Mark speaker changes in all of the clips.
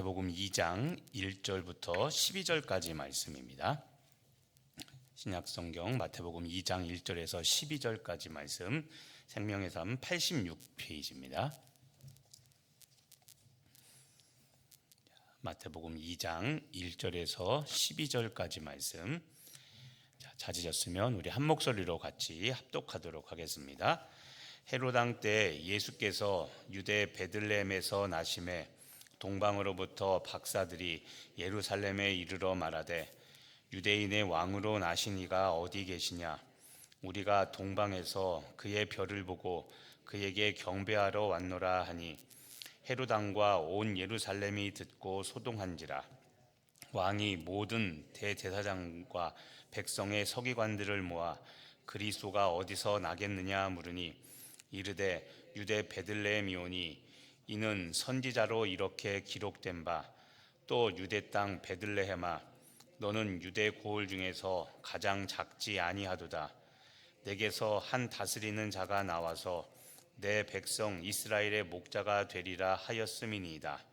Speaker 1: 마태복음 2장 1절부터 12절까지 말씀입니다. 신약성경 마태복음 2장 1절에서 12절까지 말씀, 생명의 삶 86페이지입니다. 마태복음 2장 1절에서 12절까지 말씀, 찾으셨으면 우리 한 목소리로 같이 합독하도록 하겠습니다. 헤롯 왕 때 예수께서 유대 베들레헴에서 나심에 동방으로부터 박사들이 예루살렘에 이르러 말하되 유대인의 왕으로 나신 이가 어디 계시냐? 우리가 동방에서 그의 별을 보고 그에게 경배하러 왔노라 하니 헤롯 왕과 온 예루살렘이 듣고 소동한지라. 왕이 모든 대제사장과 백성의 서기관들을 모아 그리스도가 어디서 나겠느냐 물으니 이르되 유대 베들레헴이오니 이는 선지자로 이렇게 기록된 바 또 유대 땅 베들레헴아 너는 유대 고을 중에서 가장 작지 아니하도다. 내게서 한 다스리는 자가 나와서 내 백성 이스라엘의 목자가 되리라 하였음이니이다.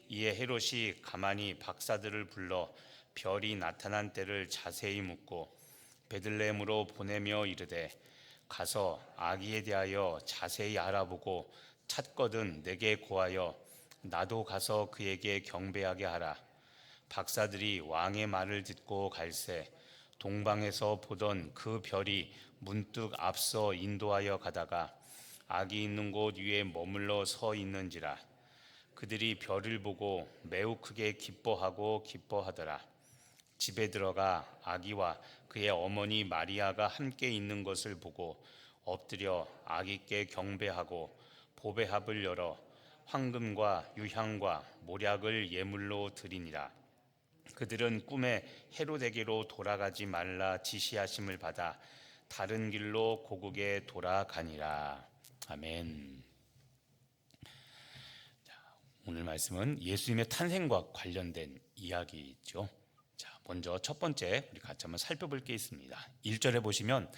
Speaker 1: 이에 헤롯이 가만히 박사들을 불러 별이 나타난 때를 자세히 묻고 베들레헴으로 보내며 이르되 가서 아기에 대하여 자세히 알아보고 찾거든 내게 고하여 나도 가서 그에게 경배하게 하라. 박사들이 왕의 말을 듣고 갈새 동방에서 보던 그 별이 문득 앞서 인도하여 가다가 아기 있는 곳 위에 머물러 서 있는지라. 그들이 별을 보고 매우 크게 기뻐하더라. 집에 들어가 아기와 그의 어머니 마리아가 함께 있는 것을 보고 엎드려 아기께 경배하고 보배합을 열어 황금과 유향과 모략을 예물로 드리니라. 그들은 꿈에 헤롯에게로 돌아가지 말라 지시하심을 받아 다른 길로 고국에 돌아가니라. 아멘. 오늘 말씀은 예수님의 탄생과 관련된 이야기죠. 먼저 첫 번째 우리 같이 한번 살펴볼 게 있습니다. 1절에 보시면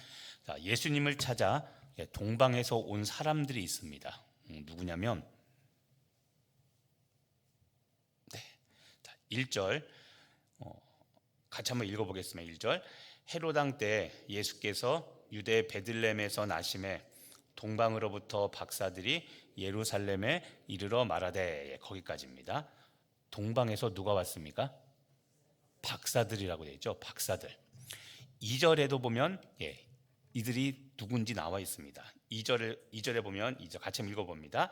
Speaker 1: 예수님을 찾아 동방에서 온 사람들이 있습니다. 누구냐면 1절 같이 한번 읽어보겠습니다. 1절 헤롯 왕 때 예수께서 유대 베들레헴에서 나심에 동방으로부터 박사들이 예루살렘에 이르러 말하되, 거기까지입니다. 동방에서 누가 왔습니까? 박사들이라고 되어 있죠. 박사들. 2절에도 보면 이들이 누군지 나와 있습니다. 2절에 보면 이제 같이 한번 읽어봅니다.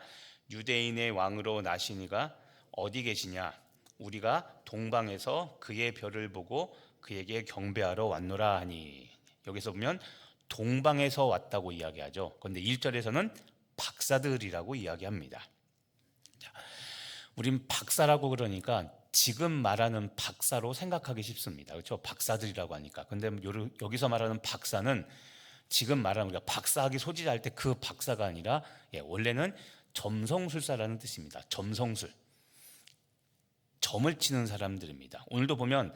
Speaker 1: 유대인의 왕으로 나신 이가 어디 계시냐? 우리가 동방에서 그의 별을 보고 그에게 경배하러 왔노라 하니. 여기서 보면 동방에서 왔다고 이야기하죠. 그런데 1절에서는 박사들이라고 이야기합니다. 우린 박사라고 그러니까 지금 말하는 박사로 생각하기 쉽습니다. 그렇죠? 박사들이라고 하니까. 근데 여기서 말하는 박사는 지금 말하는 우리가 박사학위 소지자할 때 그 박사가 아니라 원래는 점성술사라는 뜻입니다. 점성술. 점을 치는 사람들입니다. 오늘도 보면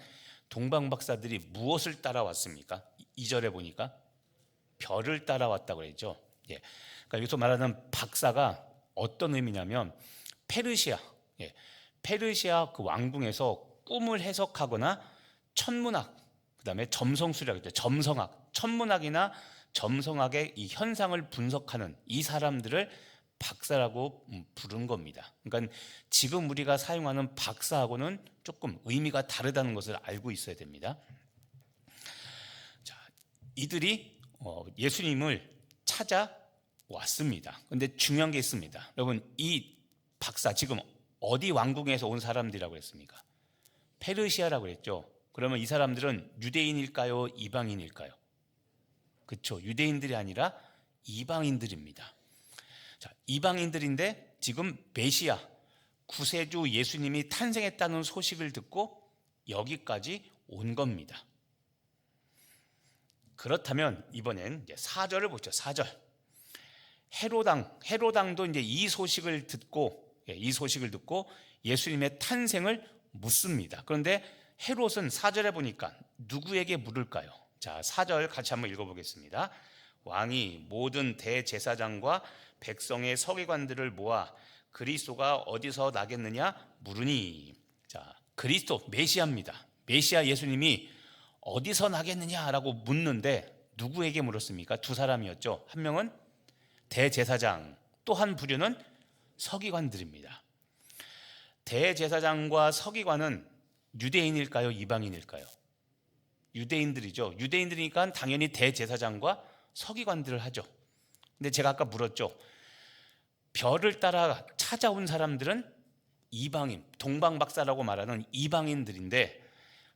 Speaker 1: 동방 박사들이 무엇을 따라왔습니까? 2절에 보니까 별을 따라왔다고 그랬죠. 그러니까 여기서 말하는 박사가 어떤 의미냐면 페르시아 그 왕궁에서 꿈을 해석하거나 천문학, 그다음에 점성술이라고 했죠. 점성학, 천문학이나 점성학의 이 현상을 분석하는 이 사람들을 박사라고 부른 겁니다. 그러니까 지금 우리가 사용하는 박사하고는 조금 의미가 다르다는 것을 알고 있어야 됩니다. 이들이 예수님을 찾아왔습니다. 그런데 중요한 게 있습니다. 여러분, 이 박사 지금 어디 왕궁에서 온 사람들이라고 했습니까? 페르시아라고 그랬죠. 그러면 이 사람들은 유대인일까요? 이방인일까요? 그렇죠. 유대인들이 아니라 이방인들입니다. 이방인들인데 지금 메시아 구세주 예수님이 탄생했다는 소식을 듣고 여기까지 온 겁니다. 그렇다면 이번엔 4절을 보죠. 4절. 헤롯왕도 이제 이 소식을 듣고 예수님의 탄생을 묻습니다. 그런데 헤롯은 4절에 보니까 누구에게 물을까요? 자, 4절 같이 한번 읽어보겠습니다. 왕이 모든 대제사장과 백성의 서기관들을 모아 그리스도가 어디서 나겠느냐 물으니. 자, 그리스도 메시아입니다. 메시아 예수님이 어디서 나겠느냐라고 묻는데 누구에게 물었습니까? 두 사람이었죠. 한 명은 대제사장, 또 한 부류는 서기관들입니다. 대제사장과 서기관은 유대인일까요? 이방인일까요? 유대인들이죠. 유대인들이니까 당연히 대제사장과 서기관들을 하죠. 근데 제가 아까 물었죠. 별을 따라 찾아온 사람들은 이방인, 동방박사라고 말하는 이방인들인데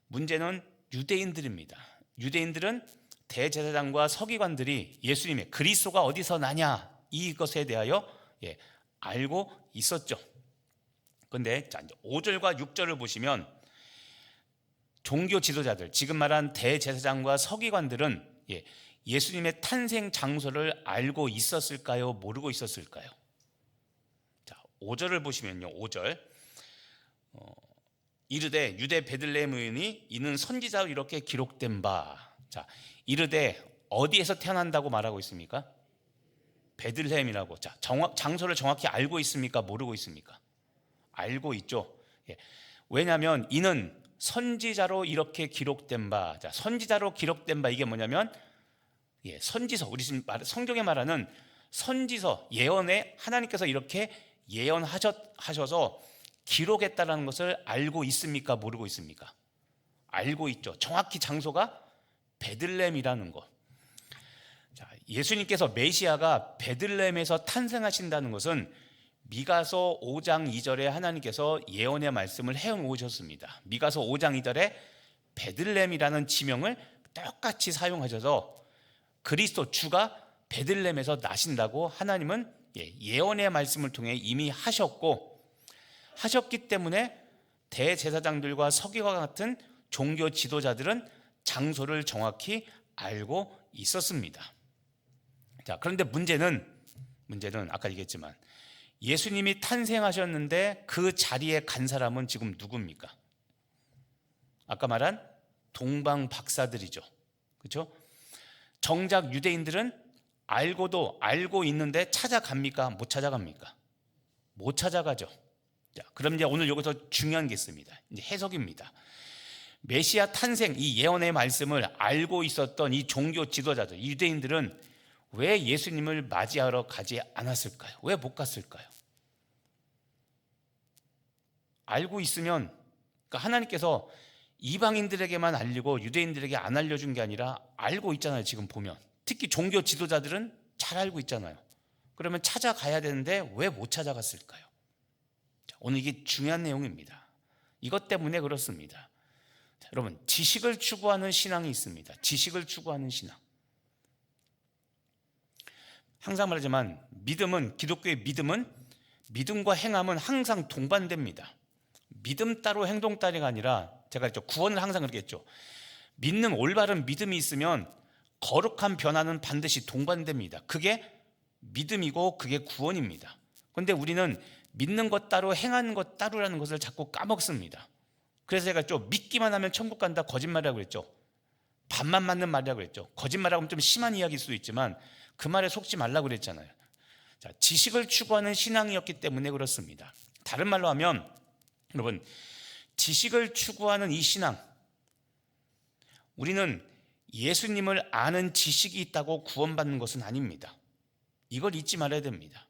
Speaker 1: 문제는 유대인들입니다. 유대인들은 대제사장과 서기관들이 예수님의 그리스도가 어디서 나냐 이것에 대하여 알고 있었죠. 그런데 5절과 6절을 보시면 종교 지도자들, 지금 말한 대제사장과 서기관들은 예수님의 탄생 장소를 알고 있었을까요? 모르고 있었을까요? 자, 5절을 보시면요. 5절 이르되 유대 베들레헴이니 이는 선지자로 이렇게 기록된 바. 자, 이르되 어디에서 태어난다고 말하고 있습니까? 베들레헴이라고. 자, 장소를 정확히 알고 있습니까? 모르고 있습니까? 알고 있죠. 왜냐하면 이는 선지자로 이렇게 기록된 바. 자, 선지자로 기록된 바 이게 뭐냐면 선지서, 우리 지금 성경에 말하는 선지서, 예언에 하나님께서 이렇게 예언하셔서 기록했다라는 것을 알고 있습니까? 모르고 있습니까? 알고 있죠. 정확히 장소가 베들레헴이라는 것. 자, 예수님께서 메시아가 베들레헴에서 탄생하신다는 것은 미가서 5장 2절에 하나님께서 예언의 말씀을 해오셨습니다. 미가서 5장 2절에 베들레헴이라는 지명을 똑같이 사용하셔서 그리스도 주가 베들레헴에서 나신다고 하나님은 예언의 말씀을 통해 이미 하셨기 때문에 대제사장들과 서기관 같은 종교 지도자들은 장소를 정확히 알고 있었습니다. 자, 그런데 문제는 아까 얘기했지만 예수님이 탄생하셨는데 그 자리에 간 사람은 지금 누굽니까? 아까 말한 동방 박사들이죠. 그렇죠? 정작 유대인들은 알고 있는데 찾아갑니까? 못 찾아갑니까? 못 찾아가죠. 자, 그럼 이제 오늘 여기서 중요한 게 있습니다. 이제 해석입니다. 메시아 탄생 이 예언의 말씀을 알고 있었던 이 종교 지도자들, 이 유대인들은 왜 예수님을 맞이하러 가지 않았을까요? 왜 못 갔을까요? 알고 있으면, 그러니까 하나님께서 이방인들에게만 알리고 유대인들에게 안 알려준 게 아니라 알고 있잖아요. 지금 보면 특히 종교 지도자들은 잘 알고 있잖아요. 그러면 찾아가야 되는데 왜 못 찾아갔을까요? 자, 오늘 이게 중요한 내용입니다. 이것 때문에 그렇습니다. 자, 여러분, 지식을 추구하는 신앙이 있습니다. 지식을 추구하는 신앙. 항상 말하지만 기독교의 믿음은 믿음과 행함은 항상 동반됩니다. 믿음 따로 행동 따로가 아니라 제가 했죠. 구원을 항상 그렇게 했죠. 믿는 올바른 믿음이 있으면 거룩한 변화는 반드시 동반됩니다. 그게 믿음이고 그게 구원입니다. 그런데 우리는 믿는 것 따로 행하는 것 따로라는 것을 자꾸 까먹습니다. 그래서 제가 좀 믿기만 하면 천국 간다 거짓말이라고 그랬죠. 반만 맞는 말이라고 그랬죠. 거짓말하고 좀 심한 이야기일 수도 있지만 그 말에 속지 말라고 그랬잖아요. 자, 지식을 추구하는 신앙이었기 때문에 그렇습니다. 다른 말로 하면 여러분, 지식을 추구하는 이 신앙, 우리는 예수님을 아는 지식이 있다고 구원받는 것은 아닙니다. 이걸 잊지 말아야 됩니다.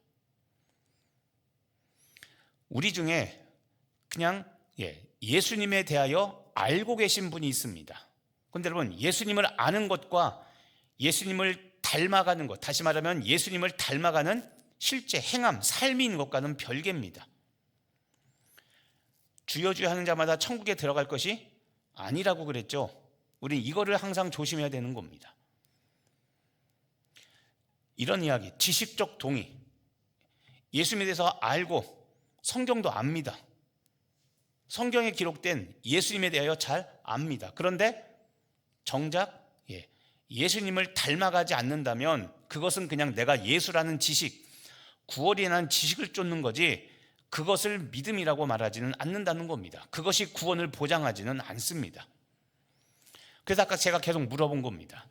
Speaker 1: 우리 중에 그냥 예수님에 대하여 알고 계신 분이 있습니다. 그런데 여러분, 예수님을 아는 것과 예수님을 닮아가는 것, 다시 말하면 예수님을 닮아가는 실제 행함, 삶이 있는 것과는 별개입니다. 주여 주여 하는 자마다 천국에 들어갈 것이 아니라고 그랬죠. 우리는 이거를 항상 조심해야 되는 겁니다. 이런 이야기, 지식적 동의. 예수님에 대해서 알고 성경도 압니다. 성경에 기록된 예수님에 대하여 잘 압니다. 그런데 정작 예수님을 닮아가지 않는다면 그것은 그냥 내가 예수라는 지식, 구원이라는 지식을 쫓는 거지 그것을 믿음이라고 말하지는 않는다는 겁니다. 그것이 구원을 보장하지는 않습니다. 그래서 아까 제가 계속 물어본 겁니다.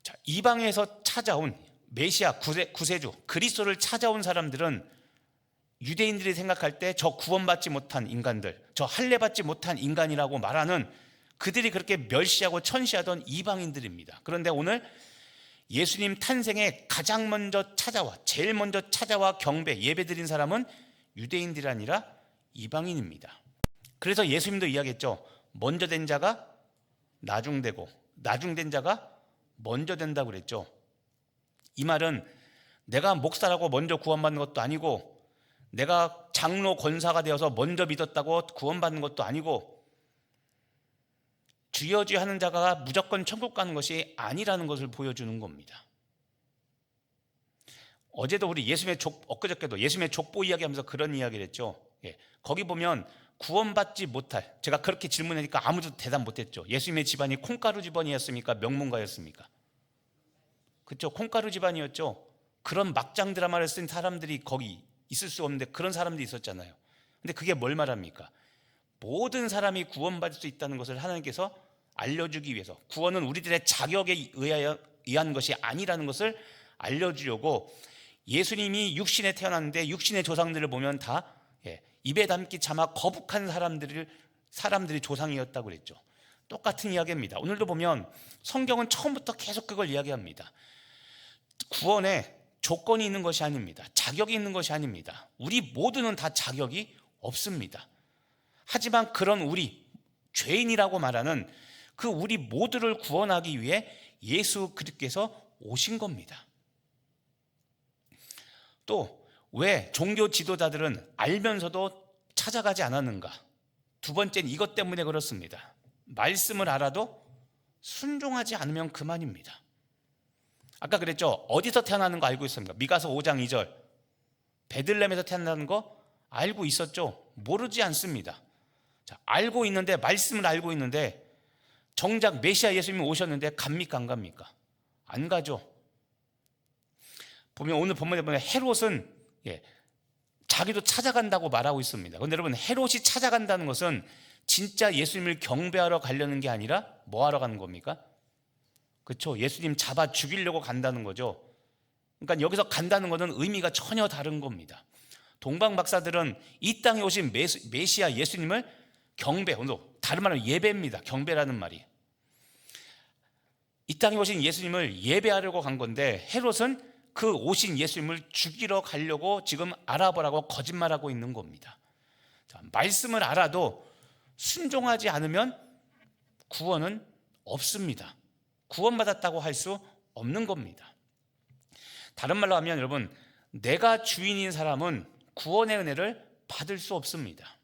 Speaker 1: 자, 이방에서 찾아온 메시아 구세주 그리스도를 찾아온 사람들은 유대인들이 생각할 때 저 구원받지 못한 인간들, 저 할례받지 못한 인간이라고 말하는 그들이 그렇게 멸시하고 천시하던 이방인들입니다. 그런데 오늘 예수님 탄생에 가장 먼저 찾아와, 제일 먼저 찾아와 경배, 예배드린 사람은 유대인들이 아니라 이방인입니다. 그래서 예수님도 이야기했죠. 먼저 된 자가 나중되고 나중된 자가 먼저 된다고 그랬죠. 이 말은 내가 목사라고 먼저 구원받는 것도 아니고, 내가 장로 권사가 되어서 먼저 믿었다고 구원받는 것도 아니고, 주여 주여 하는 자가 무조건 천국 가는 것이 아니라는 것을 보여주는 겁니다. 어제도 우리 엊그저께도 예수님의 족보 이야기하면서 그런 이야기를 했죠. 거기 보면 구원받지 못할, 제가 그렇게 질문하니까 아무도 대답 못했죠. 예수님의 집안이 콩가루 집안이었습니까? 명문가였습니까? 그렇죠. 콩가루 집안이었죠. 그런 막장 드라마를 쓴 사람들이 거기 있을 수 없는데 그런 사람들이 있었잖아요. 근데 그게 뭘 말합니까? 모든 사람이 구원받을 수 있다는 것을 하나님께서 알려주기 위해서, 구원은 우리들의 자격에 의한 것이 아니라는 것을 알려주려고 예수님이 육신에 태어났는데 육신의 조상들을 보면 다 입에 담기 차마 거북한 사람들이 조상이었다고 그랬죠. 똑같은 이야기입니다. 오늘도 보면 성경은 처음부터 계속 그걸 이야기합니다. 구원에 조건이 있는 것이 아닙니다. 자격이 있는 것이 아닙니다. 우리 모두는 다 자격이 없습니다. 하지만 그런 우리, 죄인이라고 말하는 그 우리 모두를 구원하기 위해 예수 그리스도께서 오신 겁니다. 또 왜 종교 지도자들은 알면서도 찾아가지 않았는가? 두 번째는 이것 때문에 그렇습니다. 말씀을 알아도 순종하지 않으면 그만입니다. 아까 그랬죠. 어디서 태어나는 거 알고 있습니까? 미가서 5장 2절, 베들레헴에서 태어나는 거 알고 있었죠? 모르지 않습니다. 자, 알고 있는데, 말씀을 알고 있는데 정작 메시아 예수님이 오셨는데 갑니까 안 갑니까? 안 가죠. 보면 오늘 본문에 보면 헤롯은 자기도 찾아간다고 말하고 있습니다. 그런데 여러분, 헤롯이 찾아간다는 것은 진짜 예수님을 경배하러 가려는 게 아니라 뭐 하러 가는 겁니까? 그렇죠. 예수님 잡아 죽이려고 간다는 거죠. 그러니까 여기서 간다는 것은 의미가 전혀 다른 겁니다. 동방 박사들은 이 땅에 오신 메시아 예수님을 경배, 다른 말로 예배입니다. 경배라는 말이. 이 땅에 오신 예수님을 예배하려고 간 건데 헤롯은 그 오신 예수님을 죽이러 가려고 지금 알아보라고 거짓말하고 있는 겁니다. 자, 말씀을 알아도 순종하지 않으면 구원은 없습니다. 구원받았다고 할 수 없는 겁니다. 다른 말로 하면 여러분, 내가 주인인 사람은 구원의 은혜를 받을 수 없습니다.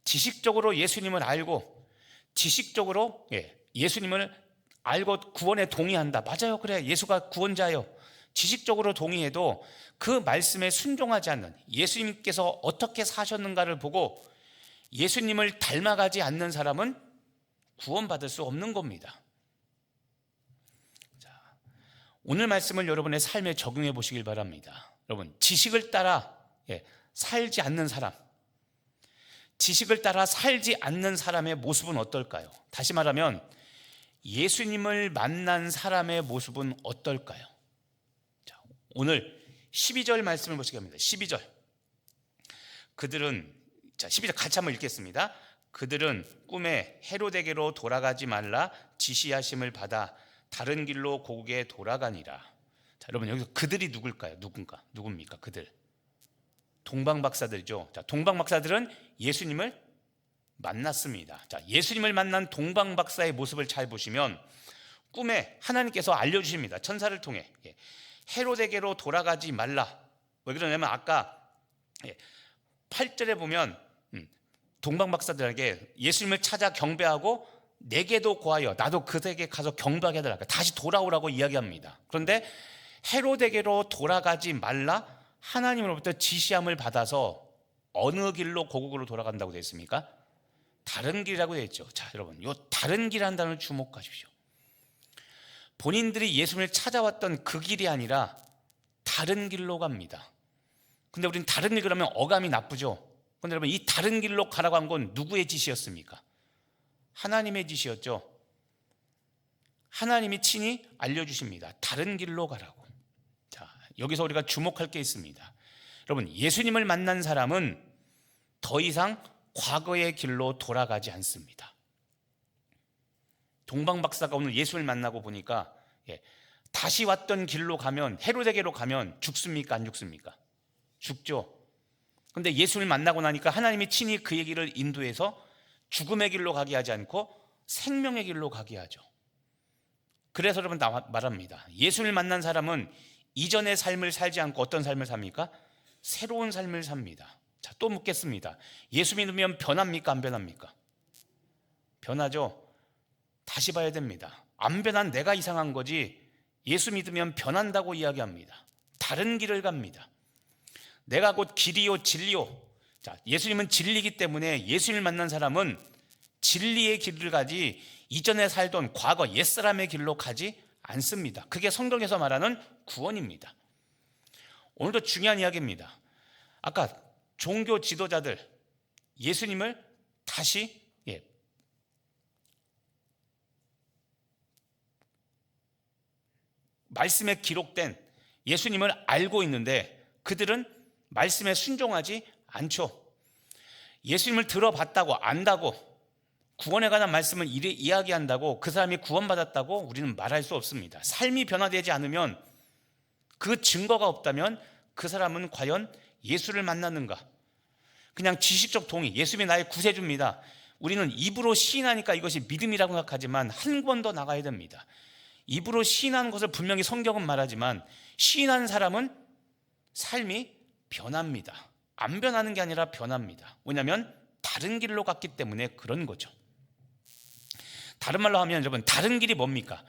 Speaker 1: 지식적으로 예수님을 알고, 지식적으로 예수님을 알고 구원에 동의한다. 맞아요. 그래, 예수가 구원자예요. 지식적으로 동의해도 그 말씀에 순종하지 않는, 예수님께서 어떻게 사셨는가를 보고 예수님을 닮아가지 않는 사람은 구원받을 수 없는 겁니다. 자, 오늘 말씀을 여러분의 삶에 적용해 보시길 바랍니다. 여러분, 지식을 따라 살지 않는 사람, 지식을 따라 살지 않는 사람의 모습은 어떨까요? 다시 말하면 예수님을 만난 사람의 모습은 어떨까요? 자, 오늘 12절 말씀을 보시기 합니다. 12절. 그들은, 자, 12절 같이 한번 읽겠습니다. 그들은 꿈에 헤로데게로 돌아가지 말라 지시하심을 받아 다른 길로 고국에 돌아가니라. 자, 여러분, 여기서 그들이 누굴까요? 누굽니까? 그들. 동방박사들이죠. 자, 동방박사들은 예수님을 만났습니다. 자, 예수님을 만난 동방박사의 모습을 잘 보시면 꿈에 하나님께서 알려주십니다. 천사를 통해 헤로데게로 돌아가지 말라. 왜 그러냐면 아까 8절에 보면 동방박사들에게 예수님을 찾아 경배하고 내게도 고하여 나도 그에게 가서 경배하게 해달라, 다시 돌아오라고 이야기합니다. 그런데 헤로데게로 돌아가지 말라 하나님으로부터 지시함을 받아서 어느 길로 고국으로 돌아간다고 되어 있습니까? 다른 길이라고 되어 있죠. 자, 여러분, 이 다른 길이라는 단어를 주목하십시오. 본인들이 예수님을 찾아왔던 그 길이 아니라 다른 길로 갑니다. 근데 우리는 다른 길 그러면 어감이 나쁘죠. 근데 여러분, 이 다른 길로 가라고 한 건 누구의 지시였습니까? 하나님의 지시였죠. 하나님이 친히 알려주십니다. 다른 길로 가라고. 자, 여기서 우리가 주목할 게 있습니다. 여러분, 예수님을 만난 사람은 더 이상 과거의 길로 돌아가지 않습니다. 동방 박사가 오늘 예수를 만나고 보니까 다시 왔던 길로 가면, 헤로데게로 가면 죽습니까? 안 죽습니까? 죽죠. 근데 예수를 만나고 나니까 하나님이 친히 그의 길을 인도해서 죽음의 길로 가게 하지 않고 생명의 길로 가게 하죠. 그래서 여러분 말합니다. 예수를 만난 사람은 이전의 삶을 살지 않고 어떤 삶을 삽니까? 새로운 삶을 삽니다. 자, 또 묻겠습니다. 예수 믿으면 변합니까? 안 변합니까? 변하죠. 다시 봐야 됩니다. 안 변한 내가 이상한 거지, 예수 믿으면 변한다고 이야기합니다. 다른 길을 갑니다. 내가 곧 길이요 진리요. 자, 예수님은 진리이기 때문에 예수님을 만난 사람은 진리의 길을 가지 이전에 살던 과거 옛사람의 길로 가지 않습니다. 그게 성경에서 말하는 구원입니다. 오늘도 중요한 이야기입니다. 아까 종교 지도자들 예수님을 다시 말씀에 기록된 예수님을 알고 있는데 그들은 말씀에 순종하지 않죠. 예수님을 들어봤다고, 안다고, 구원에 관한 말씀을 이야기한다고 그 사람이 구원받았다고 우리는 말할 수 없습니다. 삶이 변화되지 않으면, 그 증거가 없다면 그 사람은 과연 예수를 만났는가? 그냥 지식적 동의, 예수님이 나의 구세주입니다, 우리는 입으로 시인하니까 이것이 믿음이라고 생각하지만 한 번 더 나가야 됩니다. 입으로 시인하는 것을 분명히 성경은 말하지만 시인하는 사람은 삶이 변합니다. 안 변하는 게 아니라 변합니다. 왜냐하면 다른 길로 갔기 때문에 그런 거죠. 다른 말로 하면 여러분, 다른 길이 뭡니까?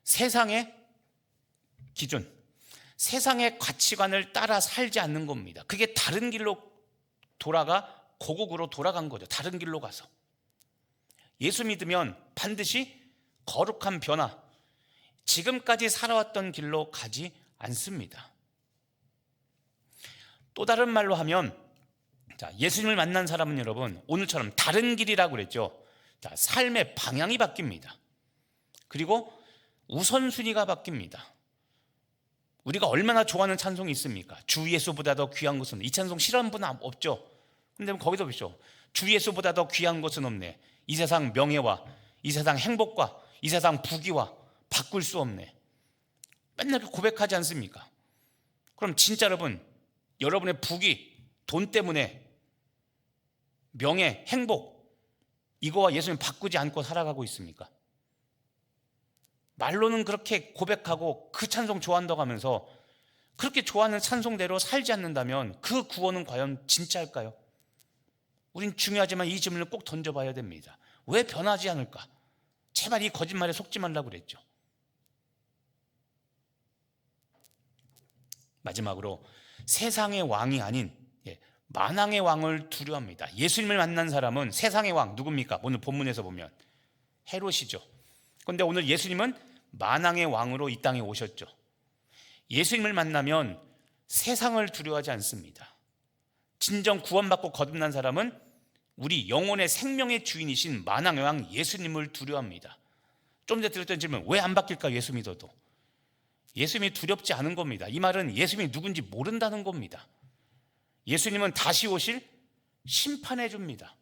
Speaker 1: 세상의 기준, 세상의 가치관을 따라 살지 않는 겁니다. 그게 다른 길로 돌아가 고국으로 돌아간 거죠. 다른 길로 가서. 예수 믿으면 반드시 거룩한 변화, 지금까지 살아왔던 길로 가지 않습니다. 또 다른 말로 하면, 예수님을 만난 사람은 여러분 오늘처럼 다른 길이라고 그랬죠. 삶의 방향이 바뀝니다. 그리고 우선순위가 바뀝니다. 우리가 얼마나 좋아하는 찬송이 있습니까? 주 예수보다 더 귀한 것은, 이 찬송 싫어하는 분은 없죠. 근데 거기서 보시죠. 주 예수보다 더 귀한 것은 없네. 이 세상 명예와 이 세상 행복과 이 세상 부귀와 바꿀 수 없네. 맨날 고백하지 않습니까? 그럼 진짜 여러분의 부귀, 돈 때문에 명예, 행복, 이거와 예수님 바꾸지 않고 살아가고 있습니까? 말로는 그렇게 고백하고 그 찬송 좋아한다고 하면서 그렇게 좋아하는 찬송대로 살지 않는다면 그 구원은 과연 진짜일까요? 우린 중요하지만 이 질문을 꼭 던져봐야 됩니다. 왜 변하지 않을까? 제발 이 거짓말에 속지 말라고 그랬죠. 마지막으로 세상의 왕이 아닌 만왕의 왕을 두려워합니다. 예수님을 만난 사람은 세상의 왕 누굽니까? 오늘 본문에서 보면 헤롯이죠. 그런데 오늘 예수님은 만왕의 왕으로 이 땅에 오셨죠. 예수님을 만나면 세상을 두려워하지 않습니다. 진정 구원받고 거듭난 사람은 우리 영혼의 생명의 주인이신 만왕의 왕 예수님을 두려워합니다. 좀 전에 드렸던 질문, 왜 안 바뀔까? 예수 믿어도. 예수님이 두렵지 않은 겁니다. 이 말은 예수님이 누군지 모른다는 겁니다. 예수님은 다시 오실 심판해 줍니다.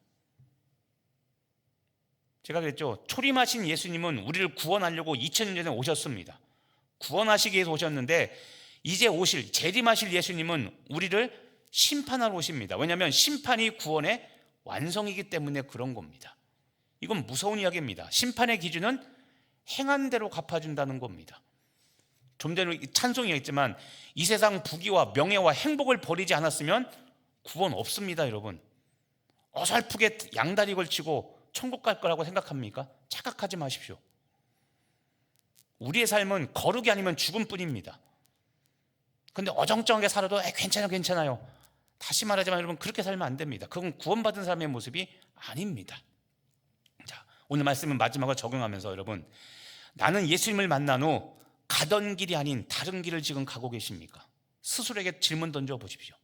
Speaker 1: 제가 그랬죠. 초림하신 예수님은 우리를 구원하려고 2000년 전에 오셨습니다. 구원하시기 위해서 오셨는데 이제 오실, 재림하실 예수님은 우리를 심판하러 오십니다. 왜냐하면 심판이 구원의 완성이기 때문에 그런 겁니다. 이건 무서운 이야기입니다. 심판의 기준은 행한 대로 갚아준다는 겁니다. 좀 전에 찬송이 있지만 이 세상 부귀와 명예와 행복을 버리지 않았으면 구원 없습니다. 여러분, 어설프게 양다리 걸치고 천국 갈 거라고 생각합니까? 착각하지 마십시오. 우리의 삶은 거룩이 아니면 죽음뿐입니다. 근데 어정쩡하게 살아도 괜찮아요. 다시 말하지만 여러분, 그렇게 살면 안 됩니다. 그건 구원받은 사람의 모습이 아닙니다. 자, 오늘 말씀은 마지막으로 적용하면서 여러분, 나는 예수님을 만난 후 가던 길이 아닌 다른 길을 지금 가고 계십니까? 스스로에게 질문 던져 보십시오.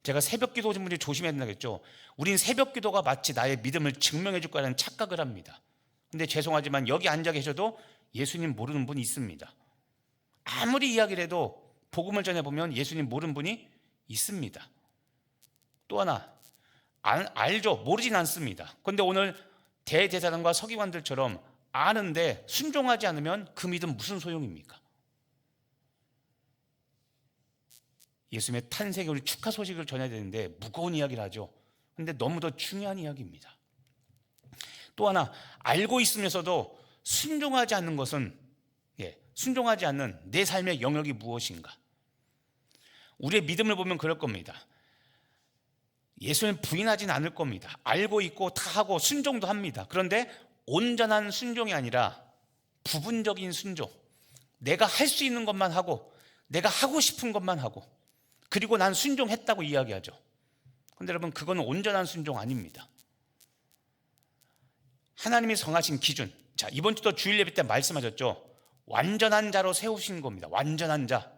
Speaker 1: 제가 새벽 기도 오신 분들이 조심해야 된다겠죠. 우린 새벽 기도가 마치 나의 믿음을 증명해 줄 거라는 착각을 합니다. 근데 죄송하지만 여기 앉아 계셔도 예수님 모르는 분이 있습니다. 아무리 이야기를 해도 복음을 전해보면 예수님 모르는 분이 있습니다. 또 하나 알죠. 모르진 않습니다. 그런데 오늘 대제사장과 서기관들처럼 아는데 순종하지 않으면 그 믿음 무슨 소용입니까? 예수님의 탄생의 우리 축하 소식을 전해야 되는데 무거운 이야기를 하죠. 그런데 너무도 중요한 이야기입니다. 또 하나 알고 있으면서도 순종하지 않는 것은 순종하지 않는 내 삶의 영역이 무엇인가? 우리의 믿음을 보면 그럴 겁니다. 예수님 부인하진 않을 겁니다. 알고 있고 다 하고 순종도 합니다. 그런데 온전한 순종이 아니라 부분적인 순종, 내가 할 수 있는 것만 하고 내가 하고 싶은 것만 하고 그리고 난 순종했다고 이야기하죠. 그런데 여러분 그거는 온전한 순종 아닙니다. 하나님이 정하신 기준, 자 이번 주도 주일 예배 때 말씀하셨죠. 완전한 자로 세우신 겁니다. 완전한 자,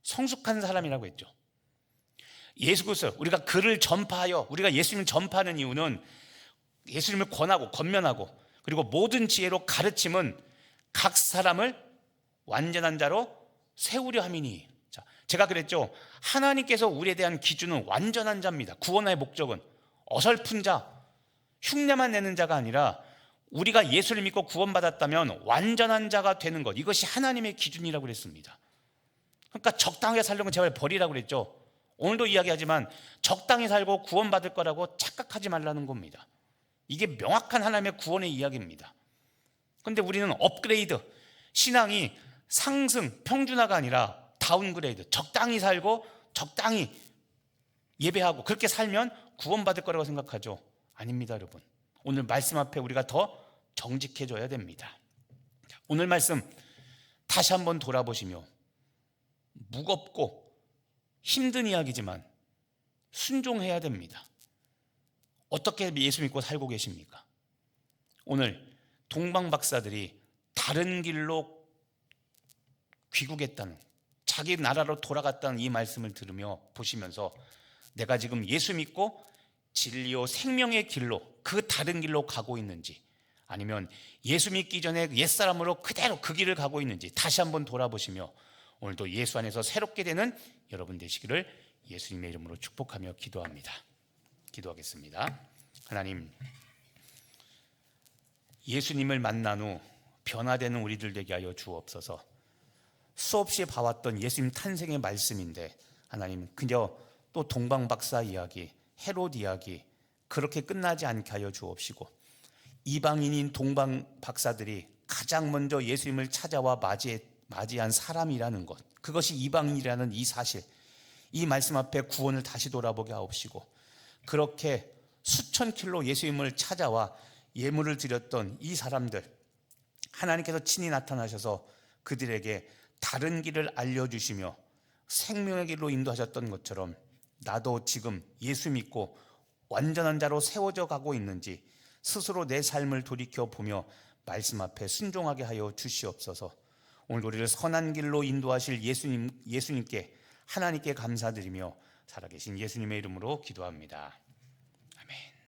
Speaker 1: 성숙한 사람이라고 했죠. 예수 그리스도, 우리가 그를 전파하여 우리가 예수님을 전파하는 이유는 예수님을 권하고 권면하고 그리고 모든 지혜로 가르침은 각 사람을 완전한 자로 세우려 함이니. 자, 제가 그랬죠. 하나님께서 우리에 대한 기준은 완전한 자입니다. 구원의 목적은 어설픈 자, 흉내만 내는 자가 아니라 우리가 예수를 믿고 구원받았다면 완전한 자가 되는 것, 이것이 하나님의 기준이라고 그랬습니다. 그러니까 적당하게 살려면 제발 버리라고 그랬죠. 오늘도 이야기하지만 적당히 살고 구원받을 거라고 착각하지 말라는 겁니다. 이게 명확한 하나님의 구원의 이야기입니다. 그런데 우리는 업그레이드, 신앙이 상승, 평준화가 아니라 다운그레이드, 적당히 살고 적당히 예배하고 그렇게 살면 구원받을 거라고 생각하죠. 아닙니다, 여러분. 오늘 말씀 앞에 우리가 더 정직해져야 됩니다. 오늘 말씀 다시 한번 돌아보시며 무겁고 힘든 이야기지만 순종해야 됩니다. 어떻게 예수 믿고 살고 계십니까? 오늘 동방 박사들이 다른 길로 귀국했다는, 자기 나라로 돌아갔다는 이 말씀을 들으며 보시면서 내가 지금 예수 믿고 진리요 생명의 길로 그 다른 길로 가고 있는지, 아니면 예수 믿기 전에 옛사람으로 그대로 그 길을 가고 있는지 다시 한번 돌아보시며 오늘도 예수 안에서 새롭게 되는 여러분 되시기를 예수님의 이름으로 축복하며 기도합니다. 기도하겠습니다. 하나님, 예수님을 만난 후 변화되는 우리들 되게 하여 주옵소서. 수없이 봐왔던 예수님 탄생의 말씀인데 하나님, 그저 또 동방박사 이야기, 헤롯 이야기 그렇게 끝나지 않게 하여 주옵시고, 이방인인 동방박사들이 가장 먼저 예수님을 찾아와 맞이한 사람이라는 것, 그것이 이방인이라는 이 사실, 이 말씀 앞에 구원을 다시 돌아보게 하옵시고, 그렇게 수천 킬로 예수님을 찾아와 예물을 드렸던 이 사람들, 하나님께서 친히 나타나셔서 그들에게 다른 길을 알려주시며 생명의 길로 인도하셨던 것처럼 나도 지금 예수 믿고 완전한 자로 세워져 가고 있는지 스스로 내 삶을 돌이켜보며 말씀 앞에 순종하게 하여 주시옵소서. 오늘 우리를 선한 길로 인도하실 예수님께, 하나님께 감사드리며 살아계신 예수님의 이름으로 기도합니다.